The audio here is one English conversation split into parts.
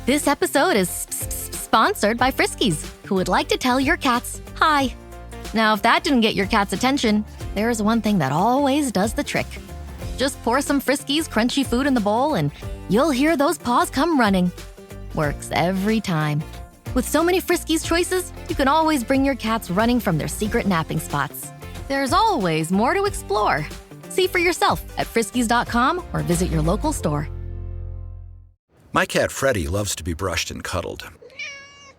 This episode is sponsored by Friskies, who would like to tell your cats hi. Now, if that didn't get your cat's attention, there is one thing that always does the trick. Just pour some Friskies crunchy food in the bowl and you'll hear those paws come running. Works every time. With so many Friskies choices, you can always bring your cats running from their secret napping spots. There's always more to explore. See for yourself at friskies.com or visit your local store. My cat Freddie loves to be brushed and cuddled.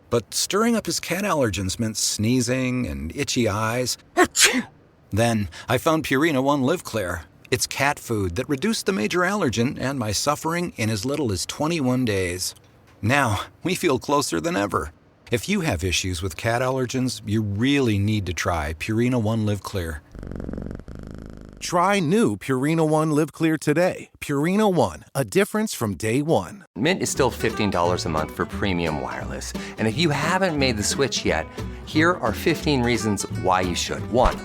But stirring up his cat allergens meant sneezing and itchy eyes. Then I found Purina One Live Clear. It's cat food that reduced the major allergen and my suffering in as little as 21 days. Now, we feel closer than ever. If you have issues with cat allergens, you really need to try Purina One Live Clear. Try new Purina One Live Clear today. Purina One, a difference from day one. Mint is still $15 a month for premium wireless. And if you haven't made the switch yet, here are 15 reasons why you should. 1,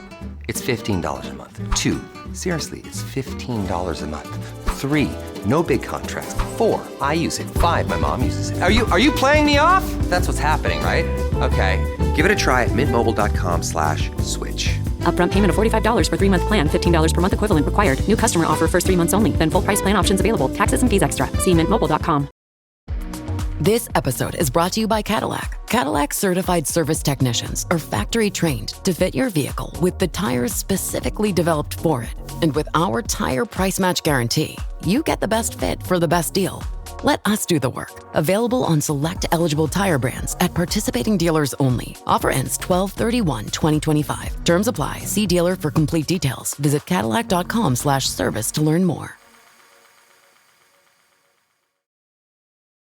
it's $15 a month. 2, seriously, it's $15 a month. 3, no big contrast. 4, I use it. 5, my mom uses it. Are you playing me off? That's what's happening, right? Okay, give it a try at mintmobile.com/switch. Upfront payment of $45 for 3-month plan, $15 per month equivalent required. New customer offer first 3 months only. Then full price plan options available. Taxes and fees extra. See mintmobile.com. This episode is brought to you by Cadillac. Cadillac certified service technicians are factory trained to fit your vehicle with the tires specifically developed for it. And with our tire price match guarantee, you get the best fit for the best deal. Let us do the work. Available on select eligible tire brands at participating dealers only. Offer ends 12/31/2025. Terms apply. See dealer for complete details. Visit Cadillac.com/service to learn more.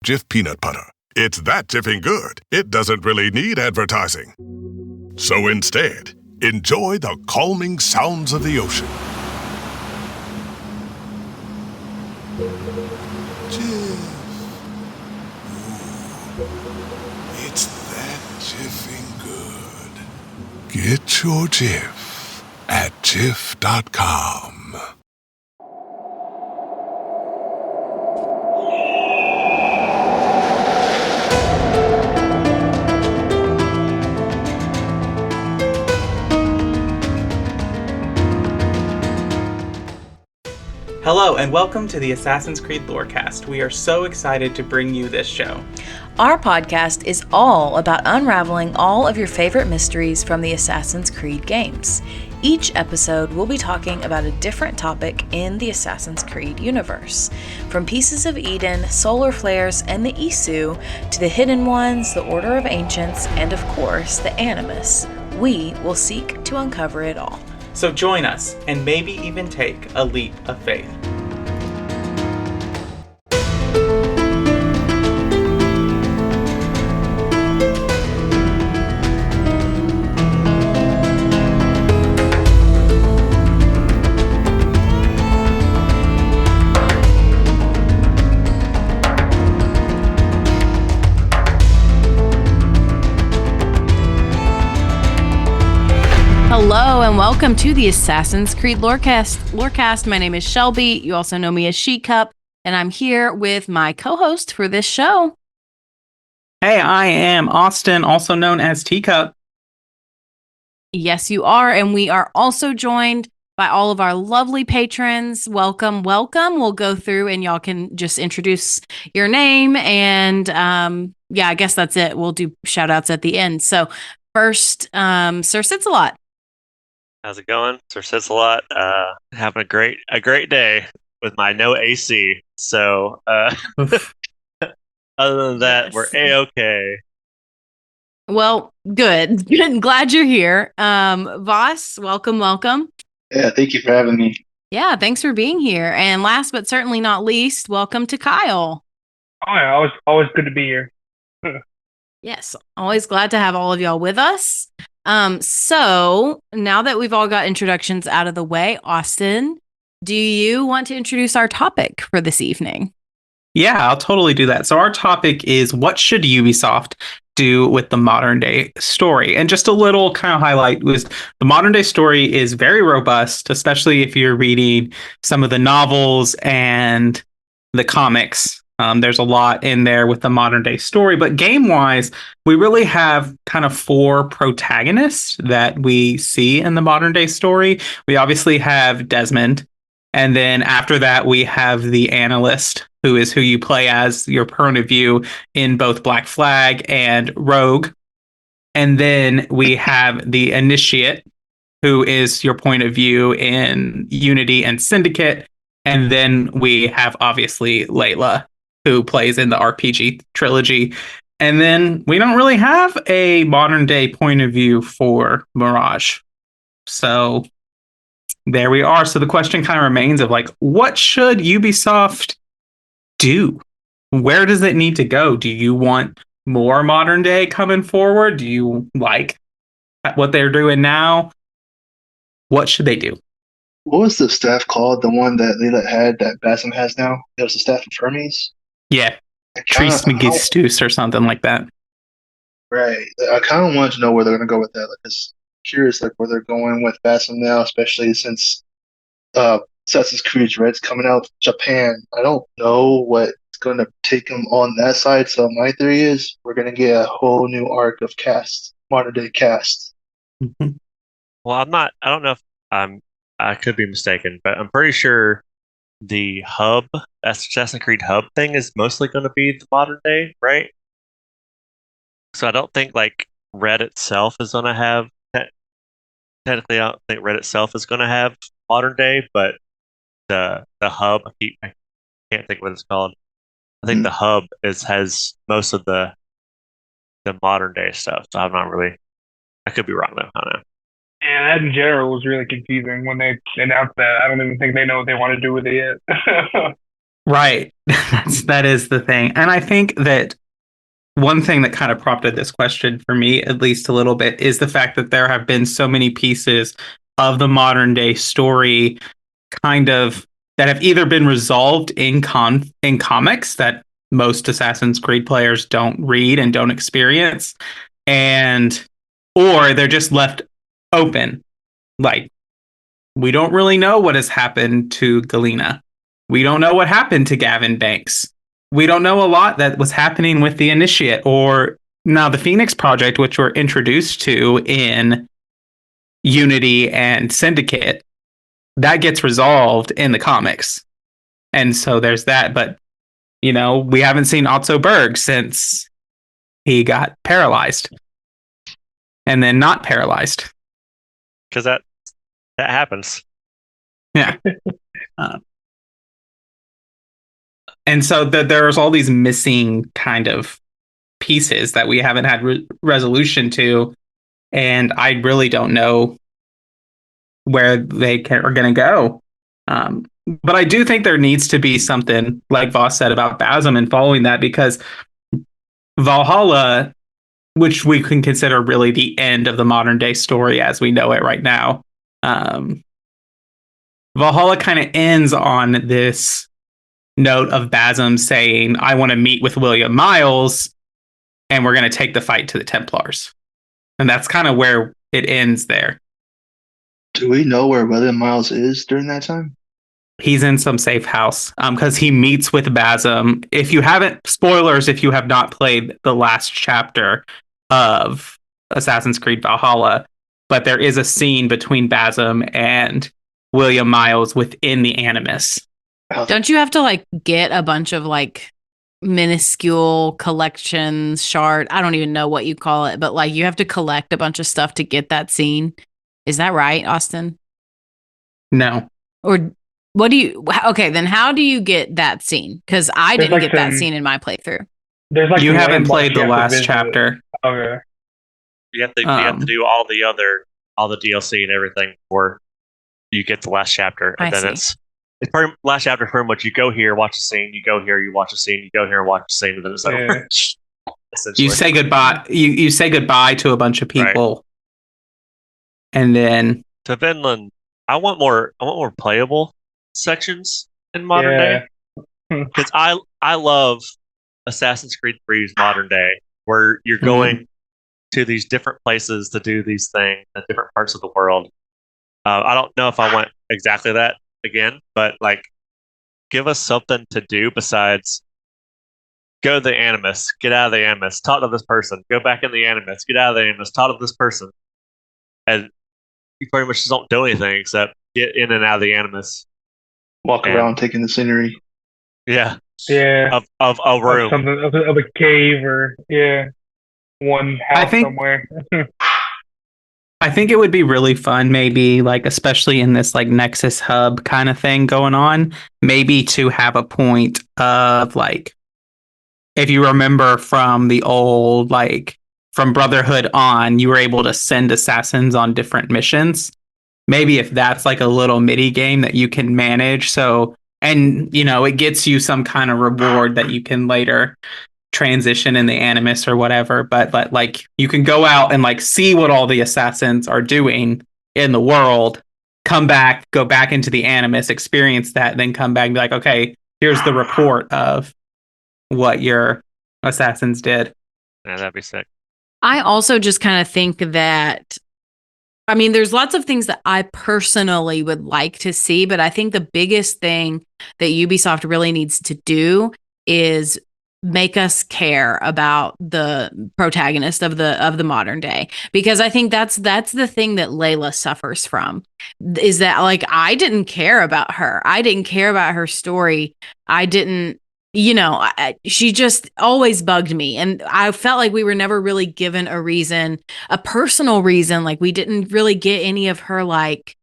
Jif peanut butter. It's that jiffing good, it doesn't really need advertising. So instead, enjoy the calming sounds of the ocean. Jif. Ooh, it's that jiffing good. Get your Jif at Jif.com. Hello, and welcome to the Assassin's Creed Lorecast. We are so excited to bring you this show. Our podcast is all about unraveling all of your favorite mysteries from the Assassin's Creed games. Each episode, we'll be talking about a different topic in the Assassin's Creed universe. From Pieces of Eden, solar flares, and the Isu, to the Hidden Ones, the Order of Ancients, and of course, the Animus, we will seek to uncover it all. So join us, and maybe even take a leap of faith. Hello and welcome to the Assassin's Creed Lorecast. My name is Shelby. You also know me as She Cup, and I'm here with my co-host for this show. Hey, I am Austin, also known as Teacup. Yes, you are, and we are also joined by all of our lovely patrons. Welcome. We'll go through and y'all can just introduce your name, and I guess that's it. We'll do shout outs at the end. So first, Sir Sitsalot. How's it going? Sir Sitsalot, having a great day with my no AC. So other than that, yes. We're A-okay. Well, good. Glad you're here. Voss, welcome. Yeah, thank you for having me. Yeah, thanks for being here. And last but certainly not least, welcome to Kyle. Oh yeah, always good to be here. Yes, always glad to have all of y'all with us. So now that we've all got introductions out of the way, Austin, do you want to introduce our topic for this evening? Yeah, I'll totally do that. So our topic is, what should Ubisoft do with the modern day story? And just a little kind of highlight was the modern day story is very robust, especially if you're reading some of the novels and the comics. There's a lot in there with the modern day story, but game wise, we really have kind of four protagonists that we see in the modern day story. We obviously have Desmond, and then after that, we have the analyst, who is who you play as your point of view in both Black Flag and Rogue. And then we have the initiate, who is your point of view in Unity and Syndicate. And then we have obviously Layla, who plays in the RPG trilogy. And then we don't really have a modern day point of view for Mirage. So there we are. So the question kind of remains of like, what should Ubisoft do? Where does it need to go? Do you want more modern day coming forward? Do you like what they're doing now? What should they do? What was the staff called? The one that Leela had that Basim has now? It was the staff of Hermes? Yeah. Trismegistus or something like that. Right. I kind of wanted to know where they're going to go with that. Like, it's curious, like where they're going with Basim now, especially since Assassin's Creed Red's coming out Japan. I don't know what's going to take them on that side. So my theory is we're going to get a whole new arc of cast, modern day cast. Mm-hmm. Well, I don't know if I could be mistaken, but I'm pretty sure the hub, Assassin's Creed hub thing is mostly going to be the modern day, right? So I don't think like Red itself is going to have, technically I don't think Red itself is going to have modern day, but the hub, I can't think what it's called. I think the hub has most of the modern day stuff. So I'm not really, I could be wrong though. I don't know. Yeah, that in general was really confusing when they announced that. I don't even think they know what they want to do with it yet. Right. That is the thing. And I think that one thing that kind of prompted this question for me, at least a little bit, is the fact that there have been so many pieces of the modern day story kind of that have either been resolved in comics that most Assassin's Creed players don't read and don't experience, and or they're just left open. Like, we don't really know what has happened to Galena. We don't know what happened to Gavin Banks. We don't know a lot that was happening with the Initiate or now the Phoenix Project, which we're introduced to in Unity and Syndicate. That gets resolved in the comics. And so there's that. But, you know, we haven't seen Otto Berg since he got paralyzed and then not paralyzed. Because that happens. Yeah. And so there's all these missing kind of pieces that we haven't had resolution to. And I really don't know where they are going to go. But I do think there needs to be something, like Voss said, about Basim and following that, because Valhalla, which we can consider really the end of the modern day story as we know it right now, Valhalla kind of ends on this note of Basim saying, I want to meet with William Miles and we're going to take the fight to the Templars. And that's kind of where it ends there. Do we know where William Miles is during that time? He's in some safe house because he meets with Basim. If you haven't, spoilers, if you have not played the last chapter of Assassin's Creed Valhalla, but there is a scene between Basim and William Miles within the Animus. Don't you have to like get a bunch of like minuscule collections, shard? I don't even know what you call it, but like you have to collect a bunch of stuff to get that scene. Is that right, Austin? No. Or what do you? Okay, then how do you get that scene? Because I didn't get that scene in my playthrough. There's like you haven't played the last chapter. Okay. You have to do all the DLC and everything before you get the last chapter, and then it's pretty last chapter. Pretty much, you go here, watch the scene. You go here, you watch the scene. You go here and watch the scene, and then it's over. You say goodbye. You say goodbye to a bunch of people, right. And then to Vinland. I want more playable sections in modern day because I love Assassin's Creed 3's modern day, where you're going to these different places to do these things in different parts of the world. I don't know if I want exactly that again, but like, give us something to do besides go to the Animus, get out of the Animus, talk to this person, go back in the Animus, get out of the Animus, talk to this person. And you pretty much just don't do anything except get in and out of the Animus. Walk around taking the scenery. Yeah. Yeah. Of a room. Something of a cave or one house somewhere. I think it would be really fun, maybe like especially in this like Nexus hub kind of thing going on, maybe to have a point of like, if you remember from the old, like from Brotherhood on, you were able to send assassins on different missions. Maybe if that's like a little mini game that you can manage. So, and you know, it gets you some kind of reward that you can later transition in the Animus or whatever, but like you can go out and like see what all the assassins are doing in the world, come back, go back into the Animus, experience that, then come back and be like, okay, here's the report of what your assassins did. Yeah, that'd be sick. I also just kind of think that, I mean, there's lots of things that I personally would like to see, but I think the biggest thing that Ubisoft really needs to do is make us care about the protagonist of the modern day, because I think that's the thing that Layla suffers from, is that like I didn't care about her. I didn't care about her story. I didn't, you know, she just always bugged me, and I felt like we were never really given a reason, a personal reason. Like we didn't really get any of her like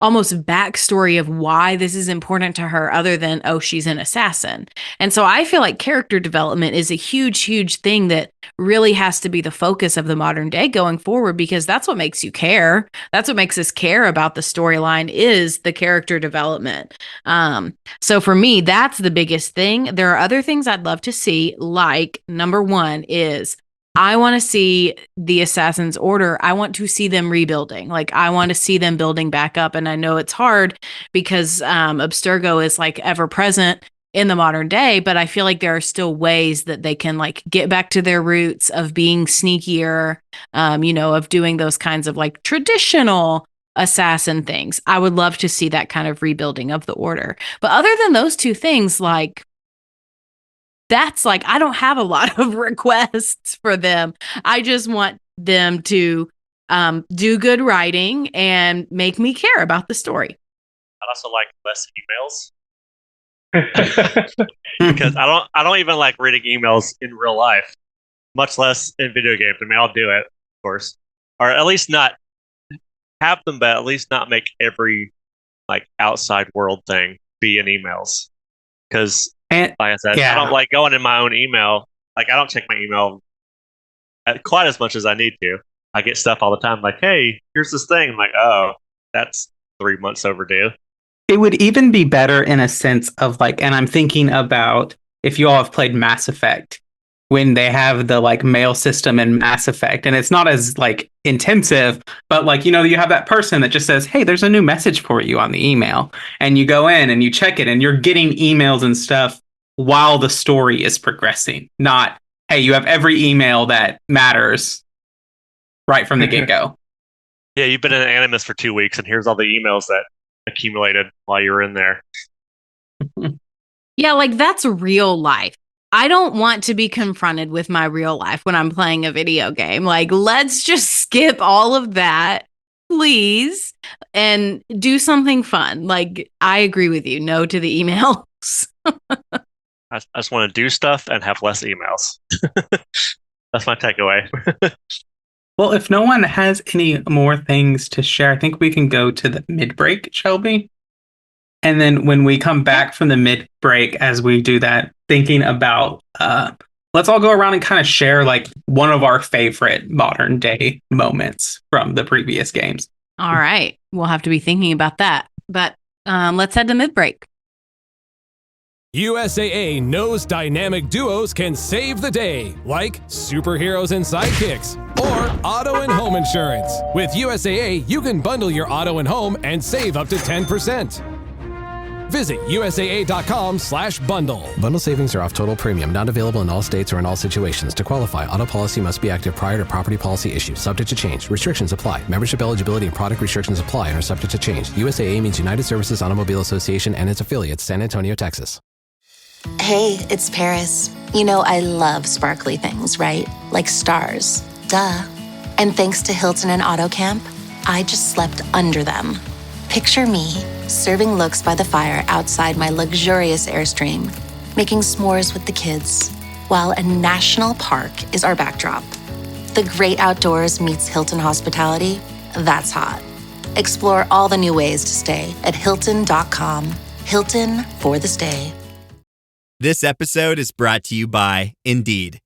almost backstory of why this is important to her, other than, oh, she's an assassin. And so I feel like character development is a huge, huge thing that really has to be the focus of the modern day going forward, because that's what makes you care. That's what makes us care about the storyline, is the character development. So for me, that's the biggest thing. There are other things I'd love to see, like number one is I want to see the Assassin's Order. I want to see them rebuilding. Like, I want to see them building back up. And I know it's hard because Abstergo is like ever present in the modern day, but I feel like there are still ways that they can like get back to their roots of being sneakier, you know, of doing those kinds of like traditional assassin things. I would love to see that kind of rebuilding of the order. But other than those two things, like, that's like, I don't have a lot of requests for them. I just want them to do good writing and make me care about the story. I'd also like less emails. Because I don't even like reading emails in real life, much less in video games. I mean, I'll do it, of course. Or at least not have them, but at least not make every like outside world thing be in emails. Because like I said, I don't like going in my own email. Like, I don't check my email quite as much as I need to. I get stuff all the time like, hey, here's this thing. I'm like, oh, that's 3 months overdue. It would even be better in a sense of like, and I'm thinking about if you all have played Mass Effect, when they have the like mail system in Mass Effect, and it's not as like intensive, but like, you know, you have that person that just says, hey, there's a new message for you on the email, and you go in and you check it and you're getting emails and stuff while the story is progressing. Not, hey, you have every email that matters right from the get-go. Yeah, you've been in Animus for 2 weeks and here's all the emails that accumulated while you were in there. Yeah, like that's real life. I don't want to be confronted with my real life when I'm playing a video game. Like, let's just skip all of that, please, and do something fun. Like, I agree with you. No to the emails. I just want to do stuff and have less emails. That's my takeaway. Well, if no one has any more things to share, I think we can go to the mid-break, Shelby. And then when we come back from the mid-break, as we do that, thinking about, let's all go around and kind of share like one of our favorite modern day moments from the previous games. All right. We'll have to be thinking about that. But let's head to mid-break. USAA knows dynamic duos can save the day, like superheroes and sidekicks, or auto and home insurance. With USAA, you can bundle your auto and home and save up to 10%. Visit USAA.com/bundle. Bundle savings are off total premium, not available in all states or in all situations. To qualify, auto policy must be active prior to property policy issue, subject to change. Restrictions apply. Membership eligibility and product restrictions apply and are subject to change. USAA means United Services Automobile Association and its affiliates, San Antonio, Texas. Hey, it's Paris. You know I love sparkly things, right? Like stars. Duh. And thanks to Hilton and AutoCamp, I just slept under them. Picture me, serving looks by the fire outside my luxurious Airstream, making s'mores with the kids, while a national park is our backdrop. The great outdoors meets Hilton hospitality. That's hot. Explore all the new ways to stay at Hilton.com. Hilton for the stay. This episode is brought to you by Indeed.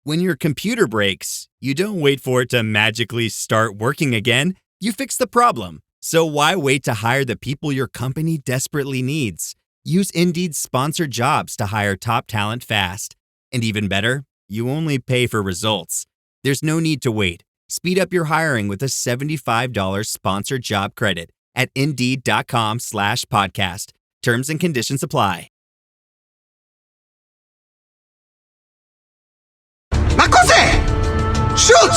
When your computer breaks, you don't wait for it to magically start working again. You fix the problem. So why wait to hire the people your company desperately needs? Use Indeed's sponsored jobs to hire top talent fast. And even better, you only pay for results. There's no need to wait. Speed up your hiring with a $75 sponsored job credit at Indeed.com/podcast. Terms and conditions apply. Ma cos'è? Shoot!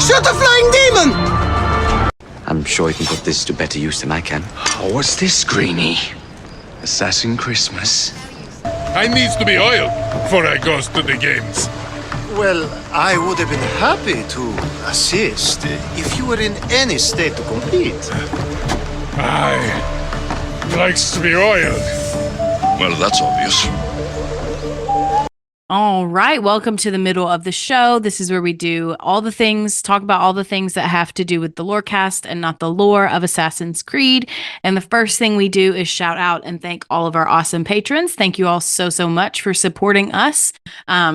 Shoot a flying demon! I'm sure you can put this to better use than I can. Oh, what's this, Greenie? Assassin Christmas. I needs to be oiled before I goes to the games. Well, I would have been happy to assist if you were in any state to compete. Aye. Likes to be oiled. Well, that's obvious. All right, welcome to the middle of the show. This is where we do all the things, talk about all the things that have to do with the lorecast and not the lore of Assassin's Creed. And the first thing we do is shout out and thank all of our awesome patrons. Thank you all so much for supporting us.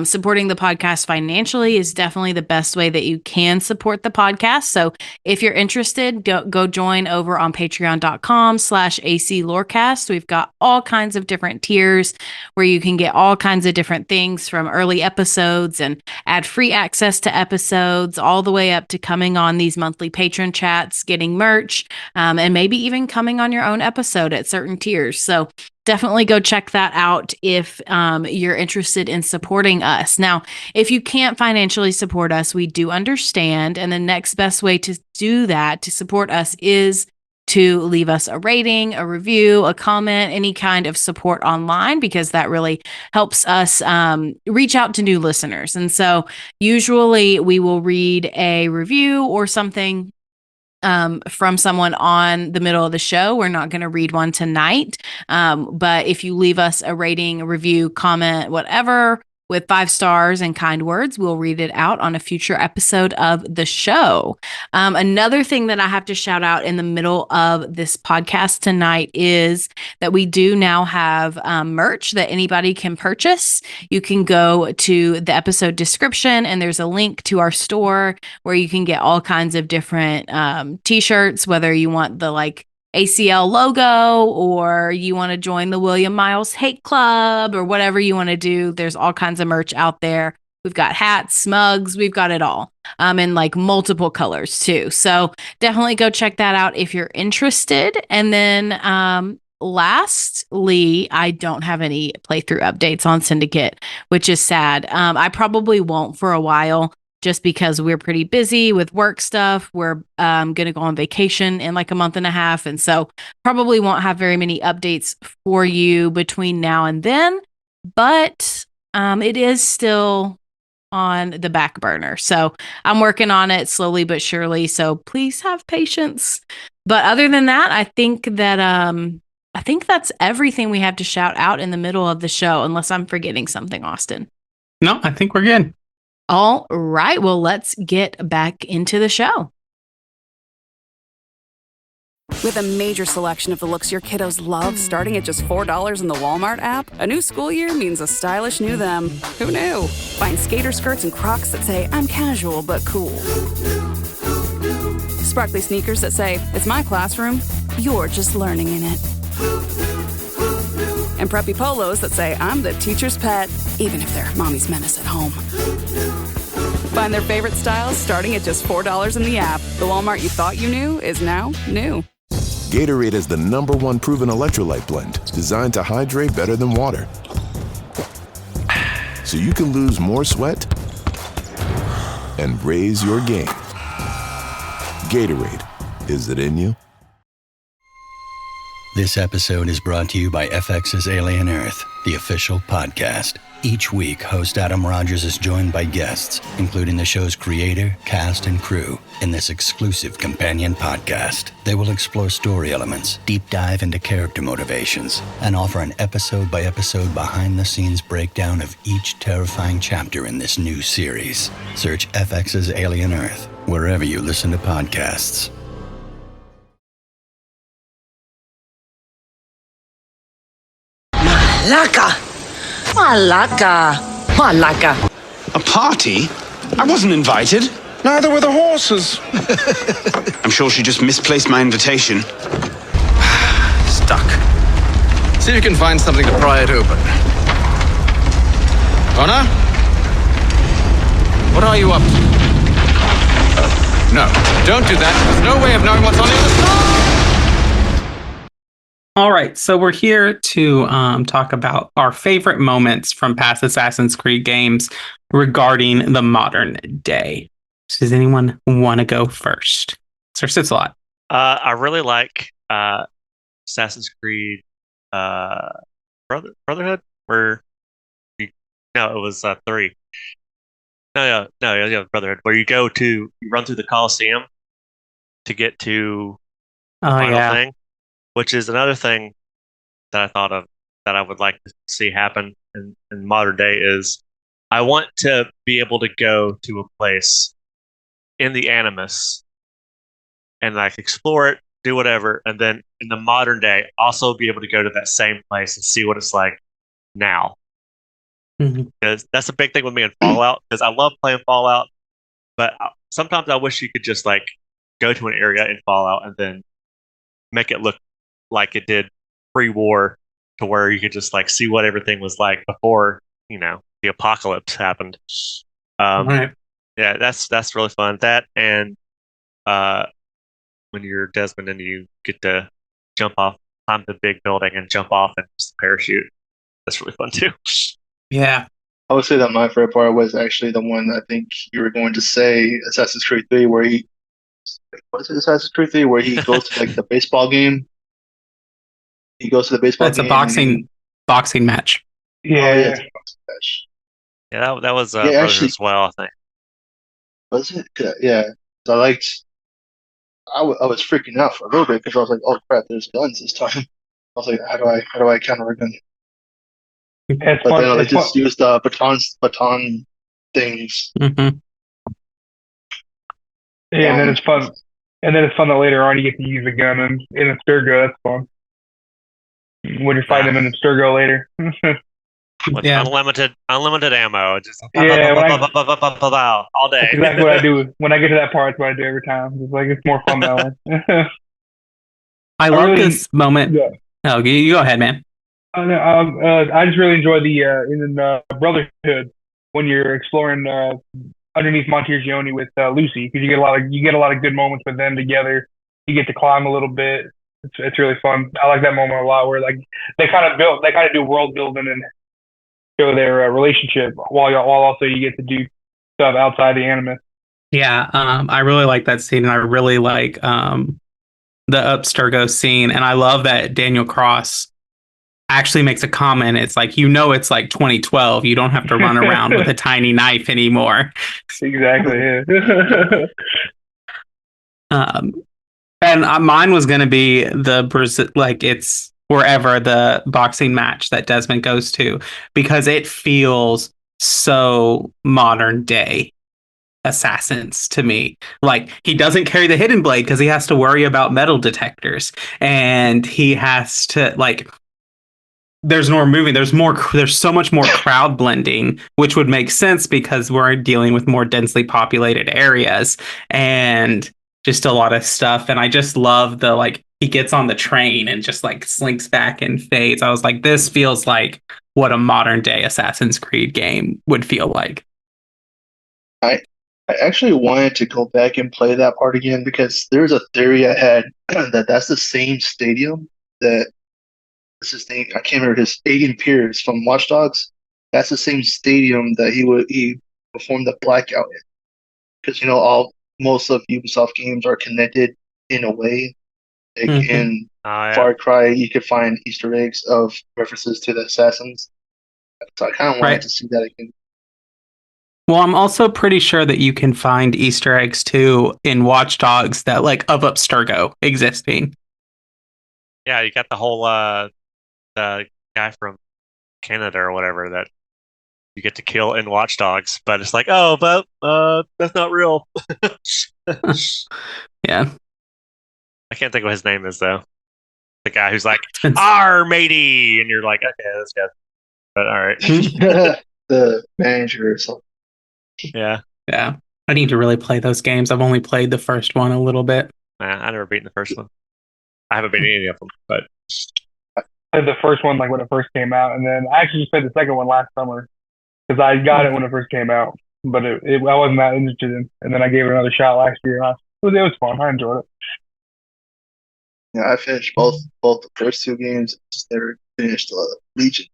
Supporting the podcast financially is definitely the best way that you can support the podcast. So if you're interested, go join over on patreon.com/AC Lorecast. We've got all kinds of different tiers where you can get all kinds of different things, from early episodes and ad-free access to episodes, all the way up to coming on these monthly patron chats, getting merch, and maybe even coming on your own episode at certain tiers. So definitely go check that out if you're interested in supporting us. Now, if you can't financially support us, we do understand. And the next best way to do that, to support us, is to leave us a rating, a review, a comment, any kind of support online, because that really helps us reach out to new listeners. And so usually we will read a review or something from someone on the middle of the show. We're not going to read one tonight. But if you leave us a rating, a review, comment, whatever, with 5 stars and kind words, we'll read it out on a future episode of the show. Another thing that I have to shout out in the middle of this podcast tonight is that we do now have merch that anybody can purchase. You can go to the episode description and there's a link to our store where you can get all kinds of different t-shirts, whether you want the ACL logo or you want to join the William Miles Hate Club or whatever you want to do. There's all kinds of merch out there. We've got hats, mugs, we've got it all in multiple colors too. So definitely go check that out if you're interested. And then lastly, I don't have any playthrough updates on Syndicate, which is sad. I probably won't for a while, just because we're pretty busy with work stuff. We're going to go on vacation in a month and a half. And so probably won't have very many updates for you between now and then. But it is still on the back burner. So I'm working on it slowly but surely. So please have patience. But other than that, I think that's everything we have to shout out in the middle of the show, unless I'm forgetting something, Austin. No, I think we're good. All right, well, let's get back into the show. With a major selection of the looks your kiddos love, starting at just $4 in the Walmart app, a new school year means a stylish new them. Who knew? Find skater skirts and Crocs that say, I'm casual but cool. Sparkly sneakers that say, it's my classroom, you're just learning in it. And preppy polos that say, I'm the teacher's pet, even if they're mommy's menace at home. Find their favorite styles starting at just $4 in the app. The Walmart you thought you knew is now new. Gatorade is the #1 proven electrolyte blend designed to hydrate better than water. So you can lose more sweat and raise your game. Gatorade, is it in you? This episode is brought to you by FX's Alien Earth, the official podcast. Each week, host Adam Rogers is joined by guests, including the show's creator, cast, and crew, in this exclusive companion podcast. They will explore story elements, deep dive into character motivations, and offer an episode-by-episode behind-the-scenes breakdown of each terrifying chapter in this new series. Search FX's Alien Earth wherever you listen to podcasts. Malaka. A party? I wasn't invited. Neither were the horses. I'm sure she just misplaced my invitation. Stuck. See if you can find something to pry it open. Honor? What are you up to? No, don't do that. There's no way of knowing what's on the other side. All right, so we're here to talk about our favorite moments from past Assassin's Creed games regarding the modern day. Does anyone want to go first? Sir Sitsalot. I really like Assassin's Creed Brotherhood, where it was 3. No, Brotherhood, where you run through the Colosseum to get to the final thing. Which is another thing that I thought of that I would like to see happen in modern day is I want to be able to go to a place in the Animus and like explore it, do whatever, and then in the modern day also be able to go to that same place and see what it's like now. Because that's a big thing with me in Fallout, because I love playing Fallout, but sometimes I wish you could just like go to an area in Fallout and then make it look like it did pre-war, to where you could just like see what everything was like before, the apocalypse happened. Right. Yeah, that's really fun. That and when you're Desmond and you get to jump off, climb the big building and jump off and just parachute. That's really fun too. Yeah. I would say that my favorite part was actually the one I think you were going to say, Assassin's Creed 3, where he Assassin's Creed 3, where he goes to like the baseball game. He goes to the baseball game. That's a boxing match. Yeah, it's a boxing match. Yeah, that was Brotherhood as well, I think. Was it? Yeah. So I was freaking out for a little bit because I was like, oh crap, there's guns this time. I was like, how do I counter a gun? It's but fun. then they It's just fun. used baton things. Mm-hmm. Yeah, and then it's fun. And then it's fun that later on you get to use a gun in Abstergo. That's fun. When you're fighting them in Abstergo later. With unlimited ammo. Just all day. That's exactly what I do. When I get to that part, that's what I do every time. It's like it's more fun that way. I love this moment. Yeah. Oh, you go ahead, man. I just really enjoy in Brotherhood when you're exploring underneath Montergione with Lucy, because you get a lot of good moments with them together. You get to climb a little bit. It's really fun. I like that moment a lot, where like they kind of do world building and show their relationship while also you get to do stuff outside the Animus. Yeah, I really like that scene, and I really like the Abstergo scene, and I love that Daniel Cross actually makes a comment. It's like, it's like 2012. You don't have to run around with a tiny knife anymore. Exactly. Yeah. And mine was going to be the Brazil, like it's wherever the boxing match that Desmond goes to, because it feels so modern day Assassins to me. Like, he doesn't carry the hidden blade because he has to worry about metal detectors, and he has to there's no moving. There's so much more crowd blending, which would make sense because we're dealing with more densely populated areas and just a lot of stuff. And I just love he gets on the train and just like slinks back and fades. I was like, this feels like what a modern day Assassin's Creed game would feel like. I actually wanted to go back and play that part again because there's a theory I had that's the same stadium that what's his name? I can't remember his Aiden Pierce from Watch Dogs. That's the same stadium that he performed the Blackout in. Because most of Ubisoft games are connected in a way. Like in yeah. Far Cry, you could find Easter eggs of references to the assassins. So I kind of wanted Right. to see that again. Well, I'm also pretty sure that you can find Easter eggs too in Watch Dogs that like of Abstergo existing. Yeah, you got the whole the guy from Canada or whatever that you get to kill in Watch Dogs, but it's like, oh, but that's not real. Yeah. I can't think of what his name is though. The guy who's like, "Arr, matey," and you're like, okay, this guy. But all right. The manager or something. Yeah. Yeah. I need to really play those games. I've only played the first one a little bit. I never beaten the first one. I haven't beaten any of them, but I played the first one like when it first came out, and then I actually just played the second one last summer because I got it when it first came out, but I wasn't that interested in. And then I gave it another shot last year, and it was fun. I enjoyed it. Yeah, I finished both the first two games. Just never finished Legion.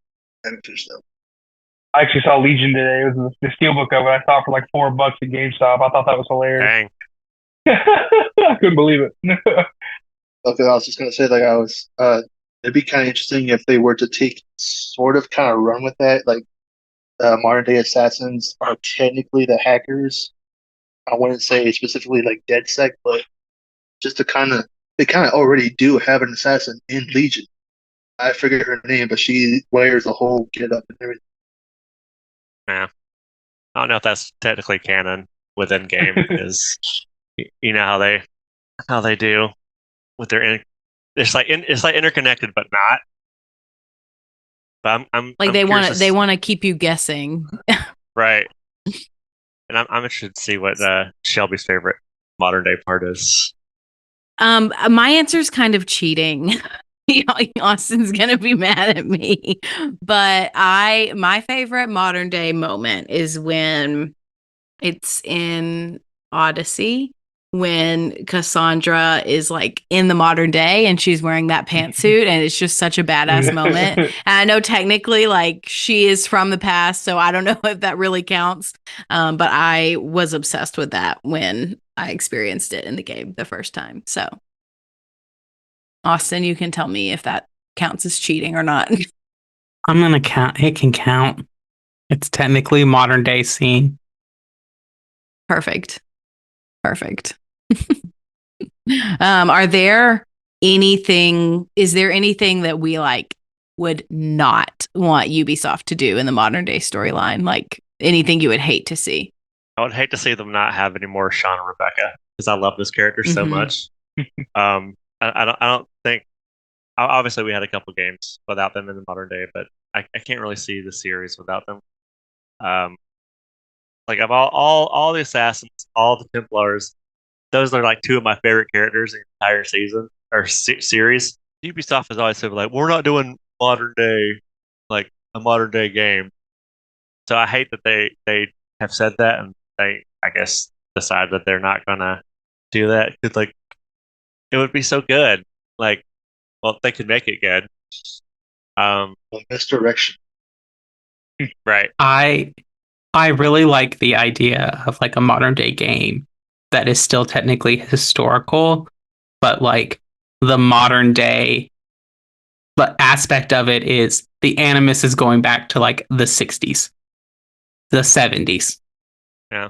I haven't finished them. I actually saw Legion today. It was the steelbook of it. I saw it for like $4 at GameStop. I thought that was hilarious. Dang. I couldn't believe it. Okay, I was just gonna say, like, it'd be kind of interesting if they were to take sort of kind of run with that. Like, modern day assassins are technically the hackers. I wouldn't say specifically like DedSec, but just to they kind of already do have an assassin in Legion. I forget her name, but she wears the whole get up and everything. Yeah. I don't know if that's technically canon within game because you know how they do with their it's like interconnected but not. But I'm Like I'm they want to keep you guessing. right. And I'm interested to see what Shelby's favorite modern day part is. My answer is kind of cheating. Austin's gonna be mad at me, but my favorite modern day moment is when it's in Odyssey when Cassandra is like in the modern day and she's wearing that pantsuit and it's just such a badass moment. And I know technically like she is from the past, so I don't know if that really counts. But I was obsessed with that when I experienced it in the game the first time. So Austin, you can tell me if that counts as cheating or not. I'm gonna count. It can count. It's technically modern day scene. Perfect. Are there is there anything that we like would not want Ubisoft to do in the modern day storyline? Like anything you would hate to see? I would hate to see them not have any more Sean and Rebecca because I love this character so much. I don't think. Obviously, we had a couple games without them in the modern day, but I can't really see the series without them. Like of all the assassins, all the Templars, those are like two of my favorite characters in the entire season or series. Ubisoft has always said like we're not doing modern day, like a modern day game. So I hate that they have said that and they I guess decide that they're not gonna do that because like it would be so good. Like, well, if they could make it good. Misdirection. Right. I really like the idea of like a modern day game that is still technically historical, but like the modern day aspect of it is the animus is going back to like the 60s, the 70s. Yeah.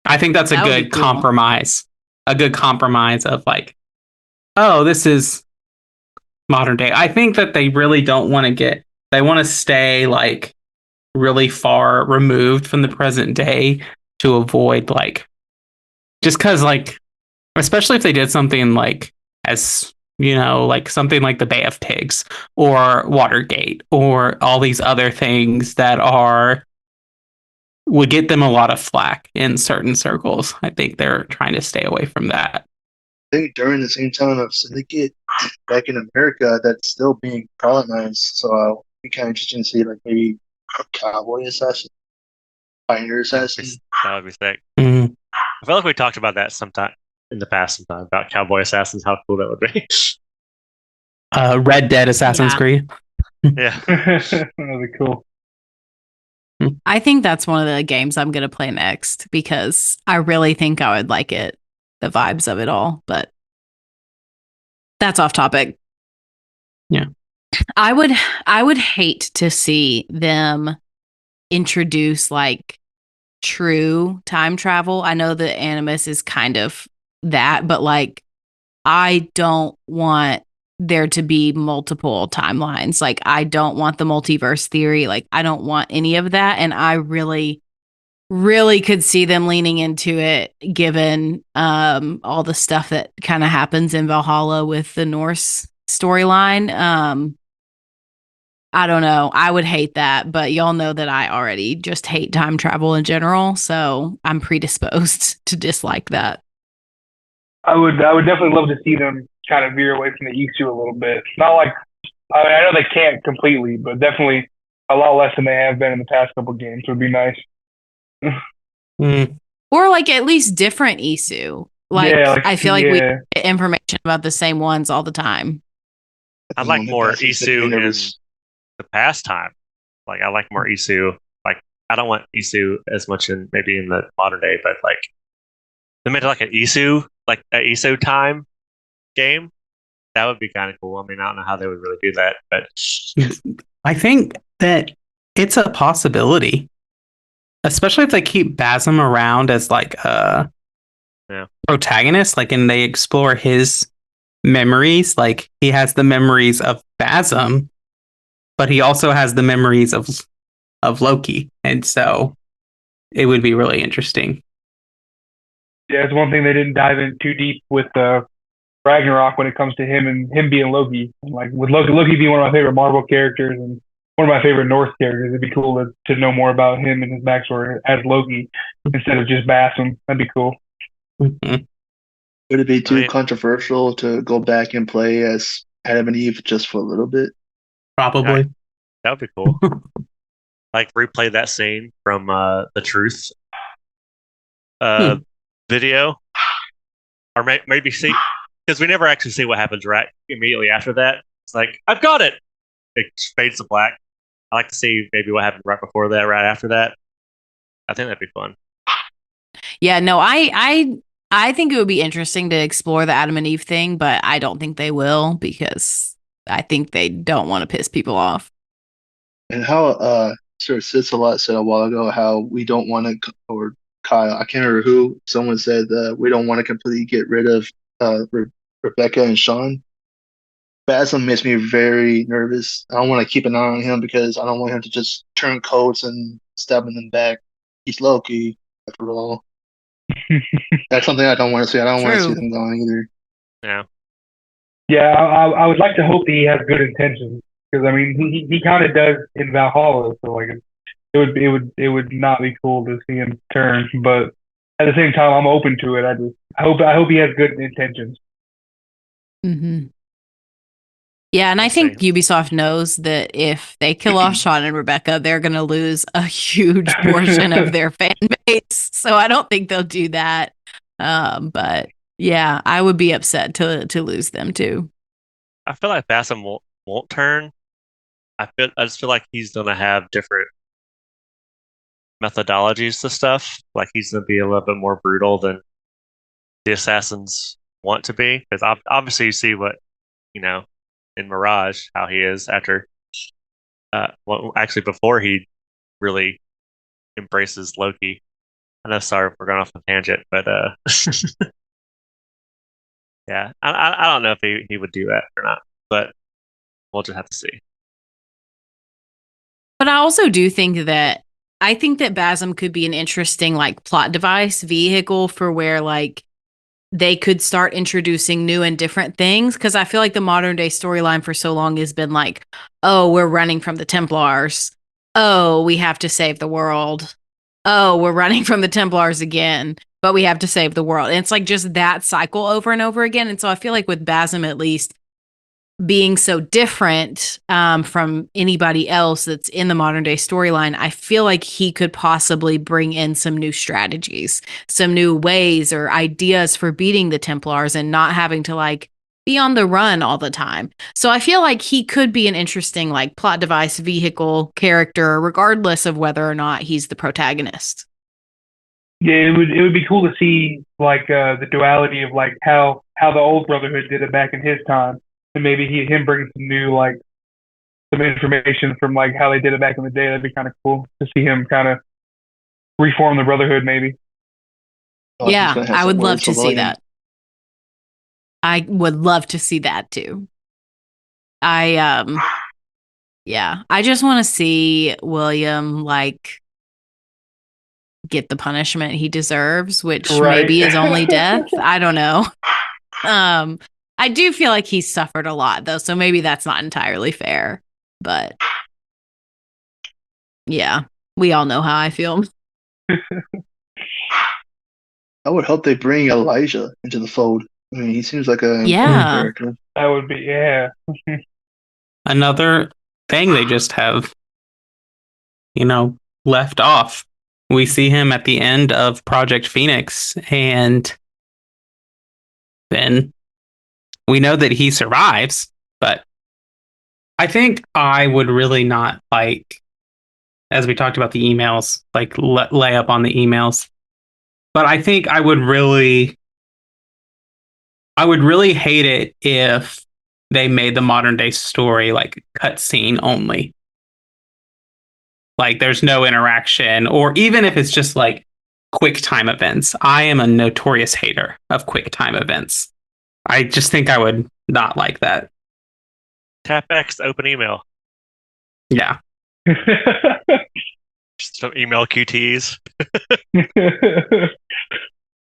I think that's a good compromise. A good compromise of like, oh, this is modern day. I think that they really don't want to they want to stay like really far removed from the present day to avoid like, just because like, especially if they did something like as, like something like the Bay of Pigs or Watergate or all these other things that would get them a lot of flack in certain circles. I think they're trying to stay away from that. I think during the same time of Syndicate back in America, that's still being colonized. So it'd be kind of interesting to see like maybe a cowboy assassin, pioneer assassin. That would be sick. Mm-hmm. I feel like we talked about that sometime in the past, about cowboy assassins, how cool that would be. Red Dead Assassin's Creed. Yeah, that'd be cool. I think that's one of the games I'm going to play next because I really think I would like it, the vibes of it all. But That's off topic. Yeah. I would hate to see them introduce like true time travel. I know that Animus is kind of that, but like I don't want there to be multiple timelines. Like I don't want the multiverse theory. Like I don't want any of that. And I really, really could see them leaning into it given all the stuff that kind of happens in Valhalla with the Norse storyline. I don't know. I would hate that, but y'all know that I already just hate time travel in general, so I'm predisposed to dislike that. I would definitely love to see them kind of veer away from the Isu a little bit. Not like I know they can't completely, but definitely a lot less than they have been in the past couple games would be nice. Or like at least different Isu. Like, I feel like we get information about the same ones all the time. I like more Isu in the past time. Like I like more Isu. Like I don't want Isu as much in maybe in the modern day, but like they made like an Isu time game. That would be kind of cool. I mean, I don't know how they would really do that, but I think that it's a possibility, especially if they keep Basm around as like a protagonist, like, and they explore his memories. Like he has the memories of Basm, but he also has the memories of Loki, and so it would be really interesting. Yeah, it's one thing they didn't dive in too deep with Ragnarok when it comes to him being Loki. Like with Loki being one of my favorite Marvel characters and one of my favorite Norse characters, it'd be cool to know more about him and his backstory as Loki instead of just Basm. That'd be cool. Would it be too controversial to go back and play as Adam and Eve just for a little bit? Probably. That would be cool. Like replay that scene from the Truth video, or maybe see, because we never actually see what happens right immediately after that. It's like I've got it. It fades to black. I like to see maybe what happened right before that, right after that. I think that'd be fun. Yeah, no, I think it would be interesting to explore the Adam and Eve thing, but I don't think they will because I think they don't want to piss people off. And how Sir Sisalot said a while ago how we don't want to, or Kyle, I can't remember who, someone said we don't want to completely get rid of Rebecca and Sean. Basm makes me very nervous. I don't want to keep an eye on him because I don't want him to just turn coats and stab them back. He's Loki, after all. That's something I don't want to see. I don't want to see them going either. Yeah. Yeah, I would like to hope that he has good intentions because I mean he kind of does in Valhalla. So like it would not be cool to see him turn, but at the same time I'm open to it. I hope he has good intentions. Mm-hmm. Yeah, and I think Ubisoft knows that if they kill off Sean and Rebecca, they're going to lose a huge portion of their fan base. So I don't think they'll do that. But yeah, I would be upset to lose them too. I feel like Basm won't turn. I just feel like he's gonna have different methodologies to stuff. Like he's gonna be a little bit more brutal than the assassins want to be. Because obviously you see what in Mirage how he is after. Well, actually before he really embraces Loki. I know. Sorry, we're going off a tangent, but yeah, I don't know if he would do that or not, but we'll just have to see. But I also do think that Basm could be an interesting like plot device vehicle for where like they could start introducing new and different things. Because I feel like the modern day storyline for so long has been like, oh, we're running from the Templars. Oh, we have to save the world. Oh, we're running from the Templars again, but we have to save the world. And it's like just that cycle over and over again. And so I feel like with Basm, at least being so different from anybody else that's in the modern day storyline, I feel like he could possibly bring in some new strategies, some new ways or ideas for beating the Templars and not having to like be on the run all the time. So I feel like he could be an interesting like plot device vehicle character, regardless of whether or not he's the protagonist. Yeah, it would be cool to see like the duality of like how the old Brotherhood did it back in his time, and maybe him bringing some new like some information from like how they did it back in the day. That'd be kind of cool to see him kind of reform the Brotherhood, maybe. Oh, he's Yeah, gonna have I some would love words to for see William. that. I would love to see that too. I yeah, I just want to see William like get the punishment he deserves, which Right. maybe is only death. I don't know. I do feel like he's suffered a lot though, so maybe that's not entirely fair. But yeah, we all know how I feel. I would hope they bring Elijah into the fold. I mean, he seems like an important Yeah. character. That would be, yeah. Another thing they just have, left off. We see him at the end of Project Phoenix, and then we know that he survives, but I think I would really not like, as we talked about the emails, like lay up on the emails. But I think I would really hate it if they made the modern day story like cutscene only. Like there's no interaction, or even if it's just like quick time events. I am a notorious hater of quick time events. I just think I would not like that. Tap X to open email. Yeah. Just some email QTs.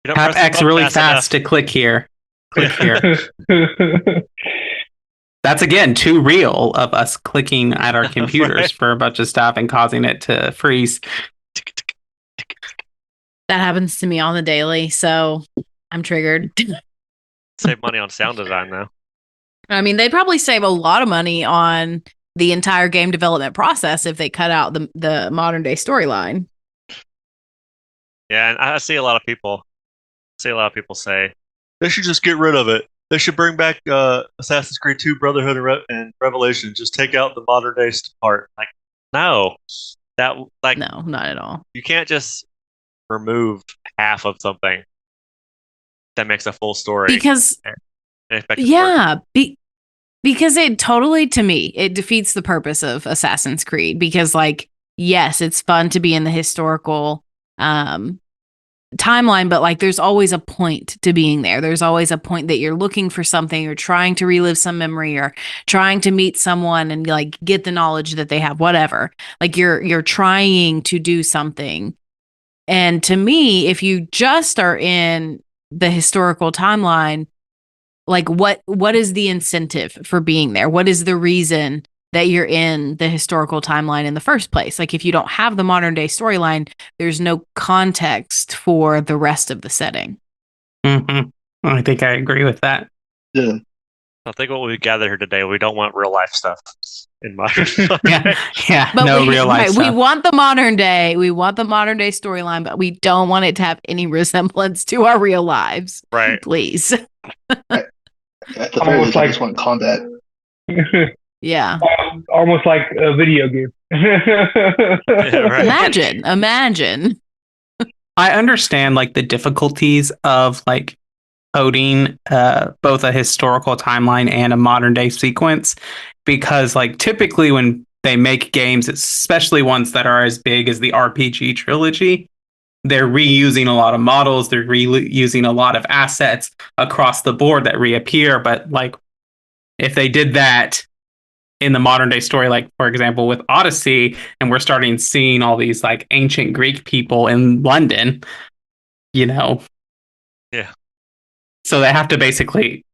Tap X really fast to click here. Click here. That's again too real of us clicking at our computers Right. for a bunch of stuff and causing it to freeze. That happens to me on the daily, so I'm triggered. Save money on sound design though. I mean, they probably save a lot of money on the entire game development process if they cut out the modern day storyline. Yeah, and I see a lot of people say they should just get rid of it. They should bring back Assassin's Creed 2 Brotherhood and Revelation. Just take out the modern day part. Like, no, no, not at all. You can't just remove half of something that makes a full story. Because because it totally, to me, it defeats the purpose of Assassin's Creed. Because like, yes, it's fun to be in the historical timeline, but like there's always a point to being there. There's always a point that you're looking for something, or trying to relive some memory, or trying to meet someone and like get the knowledge that they have, whatever. Like you're trying to do something. And to me, if you just are in the historical timeline, like what is the incentive for being there? What is the reason that you're in the historical timeline in the first place? Like if you don't have the modern day storyline, there's no context for the rest of the setting. Mm-hmm. I think I agree with that. Yeah. I think what we gathered here today, we don't want real life stuff in modern. Yeah, But no real life stuff. We want the modern day. We want the modern day storyline, but we don't want it to have any resemblance to our real lives. Right. Please. At the very least, I just want combat. Yeah. Almost like a video game. Imagine. I understand like the difficulties of like coding both a historical timeline and a modern day sequence, because like typically when they make games, especially ones that are as big as the RPG trilogy, they're reusing a lot of models, they're reusing a lot of assets across the board that reappear. But like if they did that in the modern day story, like for example with Odyssey, and we're starting seeing all these like ancient Greek people in London, Yeah. So they have to basically,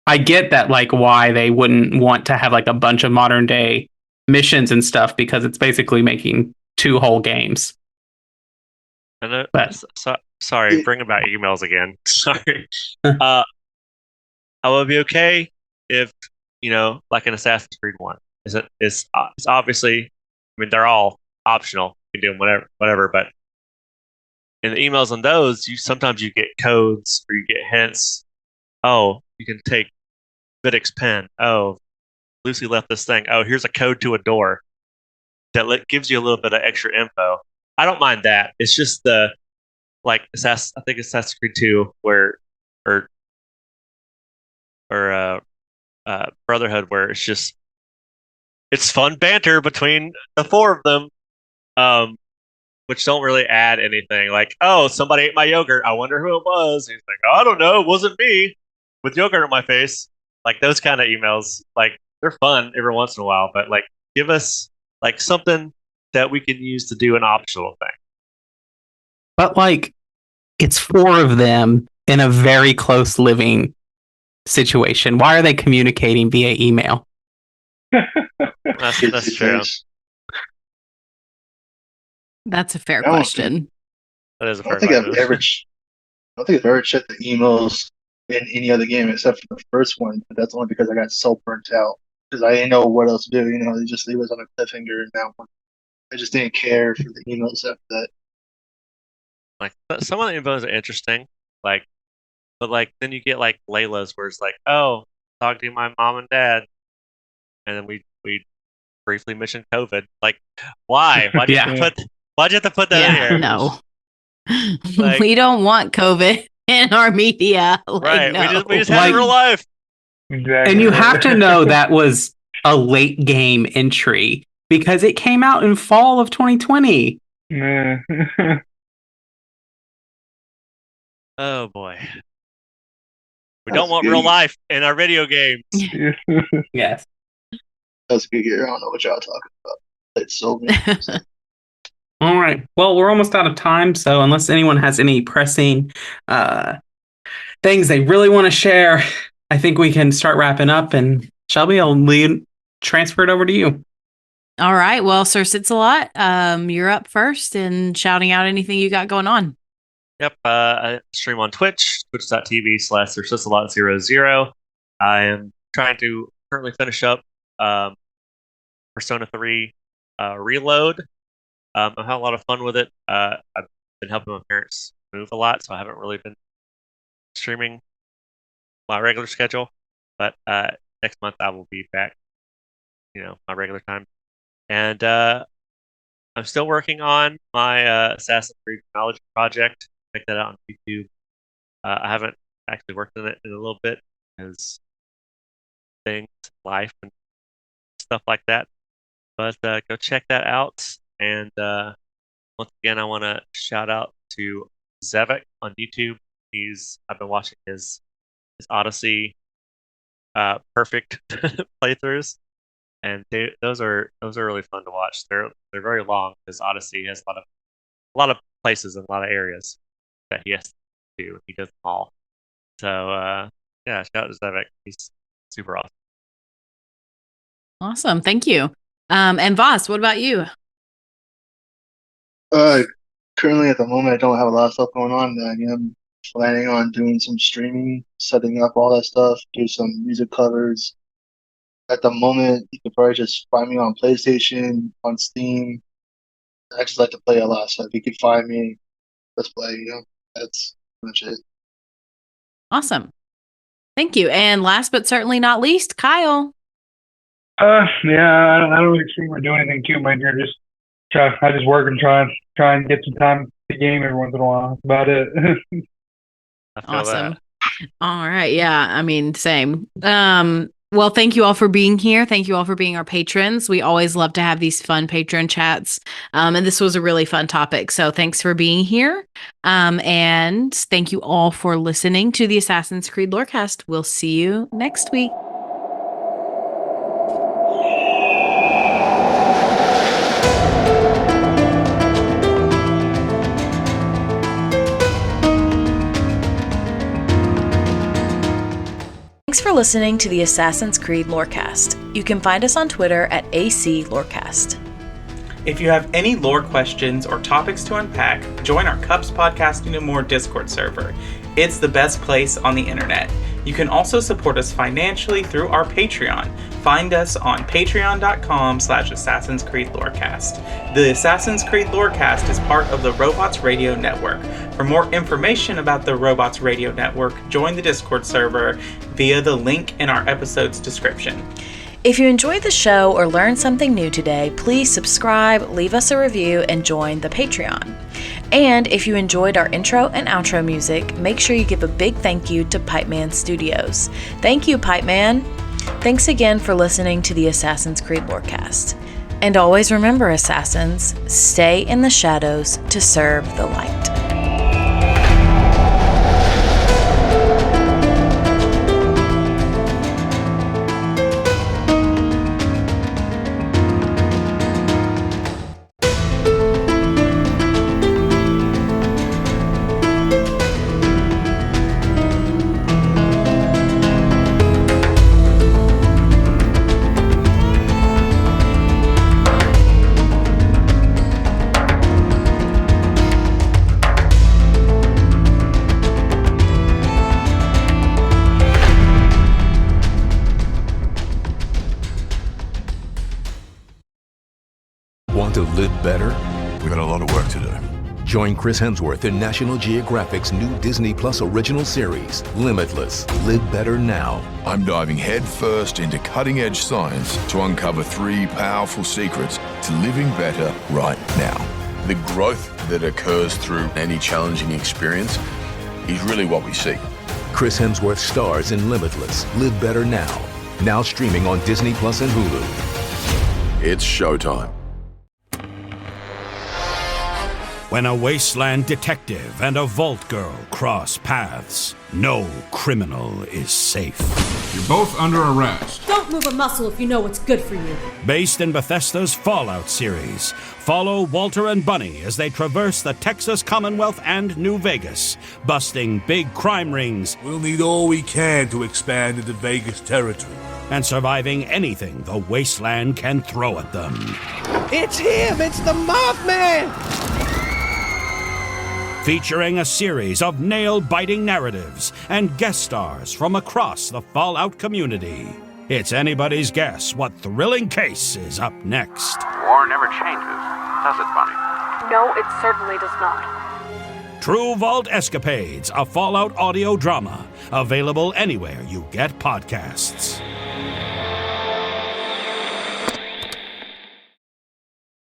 I get that like why they wouldn't want to have like a bunch of modern day missions and stuff, because it's basically making 2 whole games. And sorry, bringing back emails again. Sorry. I would be okay if, like an Assassin's Creed one. It's obviously, I mean, they're all optional. You can do them whatever. But in the emails on those, sometimes you get codes or you get hints. Oh, you can take Vidic's pen. Oh, Lucy left this thing. Oh, here's a code to a door that gives you a little bit of extra info. I don't mind that. It's just the like I think Assassin's Creed 2, where or Brotherhood, where it's fun banter between the four of them, which don't really add anything. Like, oh, somebody ate my yogurt. I wonder who it was. He's like, oh, I don't know, it wasn't me with yogurt on my face. Like those kind of emails, like they're fun every once in a while, but like give us like something that we can use to do an optional thing. But like, it's four of them in a very close living situation. Why are they communicating via email? That's true. That's a fair question. That is a I fair don't think question. I don't think I've ever checked the emails in any other game except for the first one, but that's only because I got so burnt out because I didn't know what else to do. You know, it was on a cliffhanger and that one. I just didn't care for the emails after that. Like some of the infos are interesting, like, but like then you get like Layla's where it's like, oh, talk to my mom and dad, and then we briefly mention COVID. Like, why? Why'd you have to put that in here? No. Like, we don't want COVID in our media. Like, right. No. We just had it in real life. And you have to know that was a late game entry because it came out in fall of 2020. Oh boy. We don't want real life in our video games. Yes. That's a good year. I don't know what y'all talking about. It's so All right. Well, we're almost out of time. So unless anyone has any pressing things they really want to share, I think we can start wrapping up. And Shelby, I'll transfer it over to you. All right. Well, Sir Sits-a-Lot, you're up first and shouting out anything you got going on. Yep. I stream on Twitch, twitch.tv/SirSits-a-Lot00. I am trying to currently finish up Persona 3 Reload. I've had a lot of fun with it. I've been helping my parents move a lot, so I haven't really been streaming my regular schedule. But next month I will be back, my regular time. And I'm still working on my Assassin's Creed Chronology project. Check that out on YouTube. I haven't actually worked on it in a little bit because things, life, and stuff like that. But go check that out. And once again, I want to shout out to Zevik on YouTube. I've been watching his Odyssey perfect playthroughs, and those are really fun to watch. They're very long because Odyssey has a lot of places and a lot of areas that he has to do. He does them all. So shout out to Zevik. He's super awesome. Awesome. Thank you. And Voss, what about you? Currently, at the moment, I don't have a lot of stuff going on. I am planning on doing some streaming, setting up all that stuff, do some music covers. At the moment, you can probably just find me on PlayStation, on Steam. I just like to play a lot, so if you could find me, let's play. That's pretty much it. Awesome. Thank you. And last but certainly not least, Kyle. I don't really stream or do anything too much. I just work and try and get some time to game every once in a while. That's about it. Awesome. All right. Yeah. I mean, same. Well, thank you all for being here. Thank you all for being our patrons. We always love to have these fun patron chats. And this was a really fun topic. So thanks for being here. And thank you all for listening to the Assassin's Creed Lorecast. We'll see you next week. Thanks for listening to the Assassin's Creed Lorecast. You can find us on Twitter at AC Lorecast. If you have any lore questions or topics to unpack, join our Cups Podcasting and More Discord server. It's the best place on the internet. You can also support us financially through our Patreon. Find us on patreon.com/Assassin's Creed Lorecast. The Assassin's Creed Lorecast is part of the Robots Radio Network. For more information about the Robots Radio Network, join the Discord server via the link in our episode's description. If you enjoyed the show or learned something new today, please subscribe, leave us a review, and join the Patreon. And if you enjoyed our intro and outro music, make sure you give a big thank you to Pipeman Studios. Thank you, Pipeman. Thanks again for listening to the Assassin's Creed Lorecast. And always remember, Assassins, stay in the shadows to serve the light. Want to live better? We got a lot of work to do. Join Chris Hemsworth in National Geographic's new Disney Plus original series, Limitless. Live Better Now. I'm diving headfirst into cutting-edge science to uncover 3 powerful secrets to living better right now. The growth that occurs through any challenging experience is really what we seek. Chris Hemsworth stars in Limitless. Live Better Now. Now streaming on Disney Plus and Hulu. It's showtime. When a wasteland detective and a vault girl cross paths, no criminal is safe. You're both under arrest. Don't move a muscle if you know what's good for you. Based in Bethesda's Fallout series, follow Walter and Bunny as they traverse the Texas Commonwealth and New Vegas, busting big crime rings. We'll need all we can to expand into Vegas territory. And surviving anything the wasteland can throw at them. It's him! It's the Mothman! Featuring a series of nail-biting narratives and guest stars from across the Fallout community. It's anybody's guess what thrilling case is up next. War never changes, does it, Bunny? No, it certainly does not. True Vault Escapades, a Fallout audio drama. Available anywhere you get podcasts.